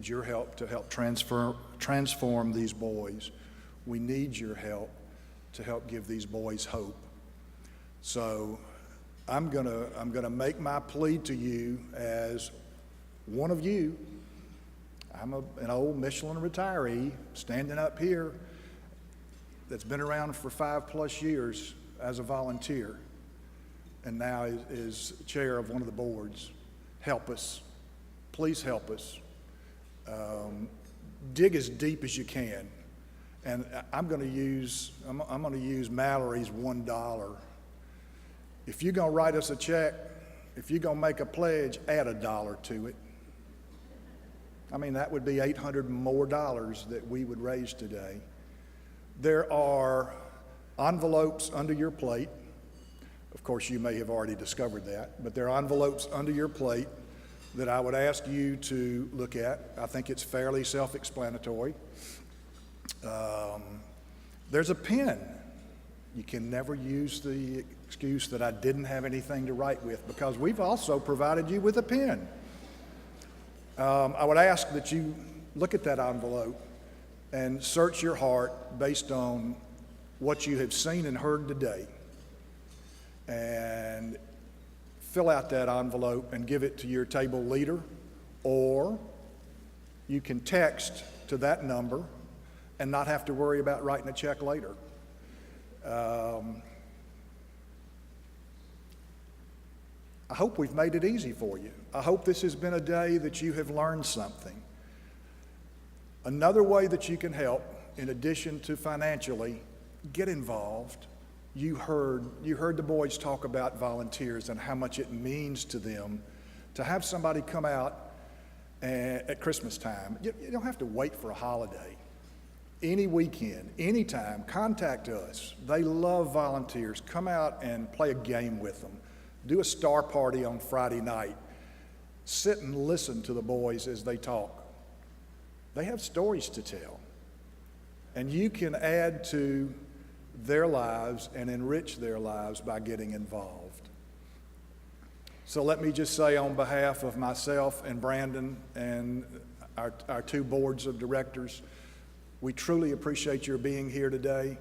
your help to help transform these boys. We need your help to help give these boys hope. So I'm gonna make my plea to you as one of you. I'm an old Michelin retiree standing up here that's been around for 5+ years as a volunteer, and now is chair of one of the boards. Help us. Please help us. Dig as deep as you can. And I'm going to use Mallory's $1. If you're going to write us a check, if you're going to make a pledge, add $1 to it. I mean, that would be $800 more that we would raise today. There are envelopes under your plate. Of course, you may have already discovered that, but there are envelopes under your plate that I would ask you to look at. I think it's fairly self-explanatory. There's a pen. You can never use the excuse that I didn't have anything to write with, because we've also provided you with a pen. I would ask that you look at that envelope and search your heart based on what you have seen and heard today and fill out that envelope and give it to your table leader, or you can text to that number and not have to worry about writing a check later. I hope we've made it easy for you. I hope this has been a day that you have learned something. Another way that you can help, in addition to financially, get involved. You heard the boys talk about volunteers and how much it means to them to have somebody come out at Christmas time. You don't have to wait for a holiday. Any weekend, anytime, contact us. They love volunteers. Come out and play a game with them. Do a star party on Friday night. Sit and listen to the boys as they talk. They have stories to tell. And you can add to their lives and enrich their lives by getting involved. So let me just say, on behalf of myself and Brandon and our two boards of directors, we truly appreciate your being here today.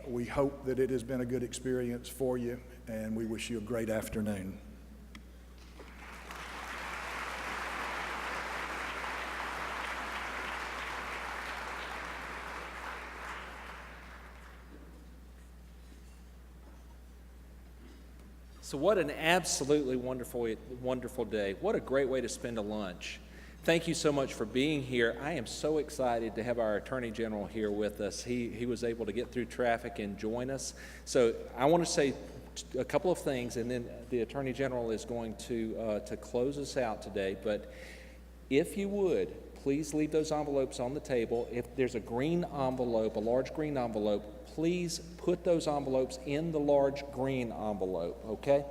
We hope that it has been a good experience for you, and we wish you a great afternoon. So what an absolutely wonderful day. What a great way to spend a lunch. Thank you so much for being here. I am so excited to have our Attorney General here with us. He was able to get through traffic and join us. So I want to say a couple of things, and then the Attorney General is going to close us out today. But if you would, please leave those envelopes on the table. If there's a green envelope, a large green envelope, please put those envelopes in the large green envelope, okay?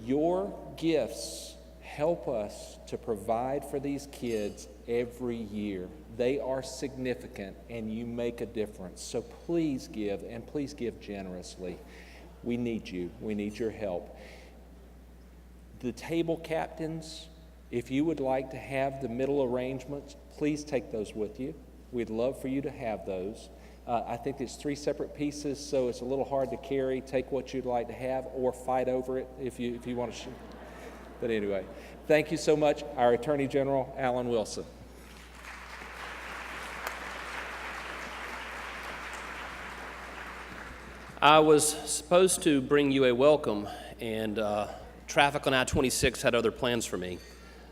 Your gifts help us to provide for these kids every year. They are significant, and you make a difference. So please give, and please give generously. We need you. We need your help. The table captains, if you would like to have the middle arrangements, please take those with you. We'd love for you to have those. I think it's 3 separate pieces, so it's a little hard to carry. Take what you'd like to have, or fight over it if you want to. But anyway, thank you so much. Our Attorney General, Alan Wilson. I was supposed to bring you a welcome, and traffic on I-26 had other plans for me.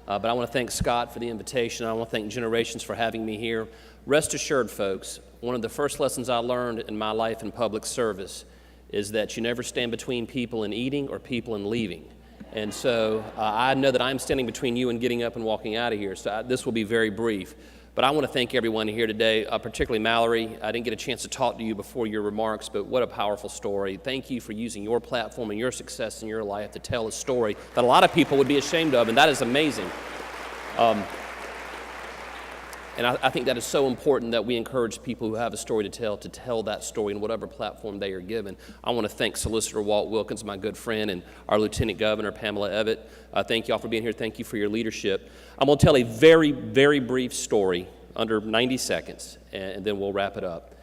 But I want to thank Scott for the invitation. I want to thank Generations for having me here. Rest assured, folks, one of the first lessons I learned in my life in public service is that you never stand between people and eating or people and leaving. And so I know that I'm standing between you and getting up and walking out of here, so this will be very brief. But I want to thank everyone here today, particularly Mallory. I didn't get a chance to talk to you before your remarks, but what a powerful story. Thank you for using your platform and your success in your life to tell a story that a lot of people would be ashamed of, and that is amazing. And I think that is so important that we encourage people who have a story to tell that story in whatever platform they are given. I want to thank Solicitor Walt Wilkins, my good friend, and our Lieutenant Governor, Pamela Evett. Thank you all for being here. Thank you for your leadership. I'm going to tell a very, very brief story, under 90 seconds, and then we'll wrap it up.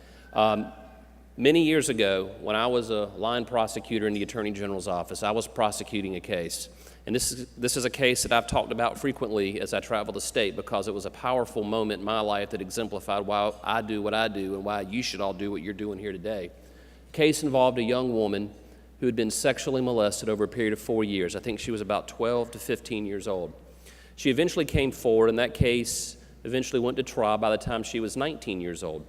Many years ago, when I was a line prosecutor in the Attorney General's office, I was prosecuting a case. And this is a case that I've talked about frequently as I travel the state, because it was a powerful moment in my life that exemplified why I do what I do and why you should all do what you're doing here today. The case involved a young woman who had been sexually molested over a period of 4 years. I think she was about 12 to 15 years old. She eventually came forward, and that case eventually went to trial by the time she was 19 years old.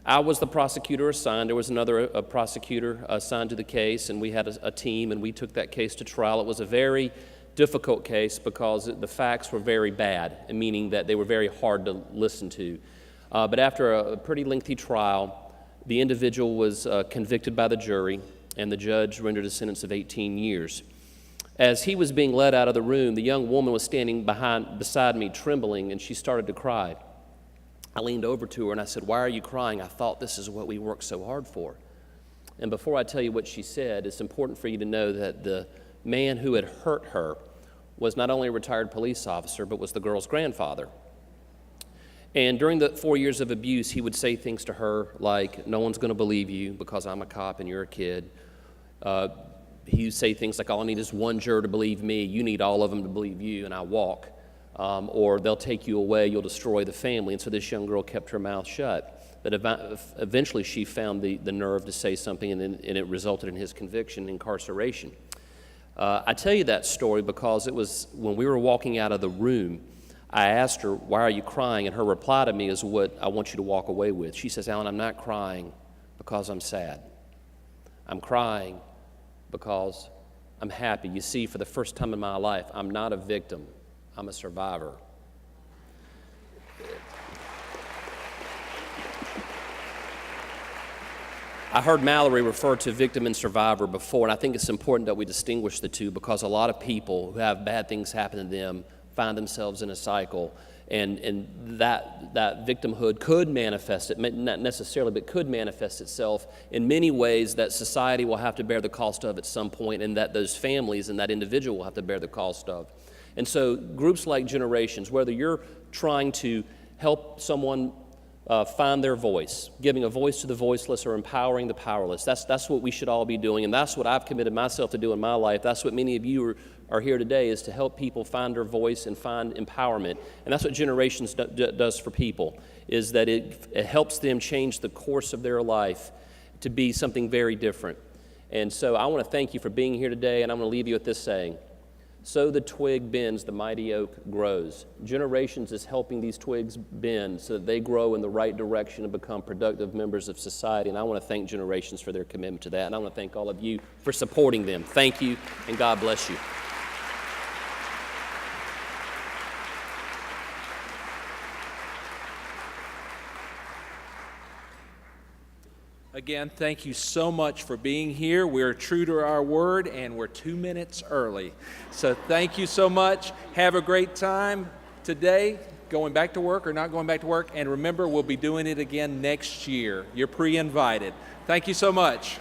I was the prosecutor assigned. There was another prosecutor assigned to the case, and we had a team, and we took that case to trial. It was a very difficult case because the facts were very bad, meaning that they were very hard to listen to. But after a pretty lengthy trial, the individual was convicted by the jury, and the judge rendered a sentence of 18 years. As he was being led out of the room, the young woman was standing beside me, trembling, and she started to cry. I leaned over to her and I said, "Why are you crying? I thought this is what we worked so hard for." And before I tell you what she said, it's important for you to know that the man who had hurt her was not only a retired police officer, but was the girl's grandfather. And during the 4 years of abuse, he would say things to her like, "No one's going to believe you because I'm a cop and you're a kid." He would say things like, "All I need is one juror to believe me. You need all of them to believe you, and I walk." Or, "They'll take you away. You'll destroy the family." And so this young girl kept her mouth shut. But eventually she found the nerve to say something, and it resulted in his conviction and incarceration. I tell you that story because it was when we were walking out of the room, I asked her, "Why are you crying?" And her reply to me is what I want you to walk away with. She says, "Alan, I'm not crying because I'm sad. I'm crying because I'm happy. You see, for the first time in my life, I'm not a victim, I'm a survivor." I heard Mallory refer to victim and survivor before, and I think it's important that we distinguish the two because a lot of people who have bad things happen to them find themselves in a cycle, and that victimhood could manifest, not necessarily, but could manifest itself in many ways that society will have to bear the cost of at some point, and that those families and that individual will have to bear the cost of. And so groups like Generations, whether you're trying to help someone find their voice, giving a voice to the voiceless or empowering the powerless. That's what we should all be doing, and that's what I've committed myself to do in my life. That's what many of you are here today, is to help people find their voice and find empowerment. And that's what Generations does for people, is that it helps them change the course of their life to be something very different. And so I want to thank you for being here today, and I'm going to leave you with this saying: "So the twig bends, the mighty oak grows." Generations is helping these twigs bend so that they grow in the right direction and become productive members of society. And I want to thank Generations for their commitment to that. And I want to thank all of you for supporting them. Thank you, and God bless you. Again, thank you so much for being here. We're true to our word, and we're 2 minutes early. So thank you so much. Have a great time today, going back to work or not going back to work. And remember, we'll be doing it again next year. You're pre-invited. Thank you so much.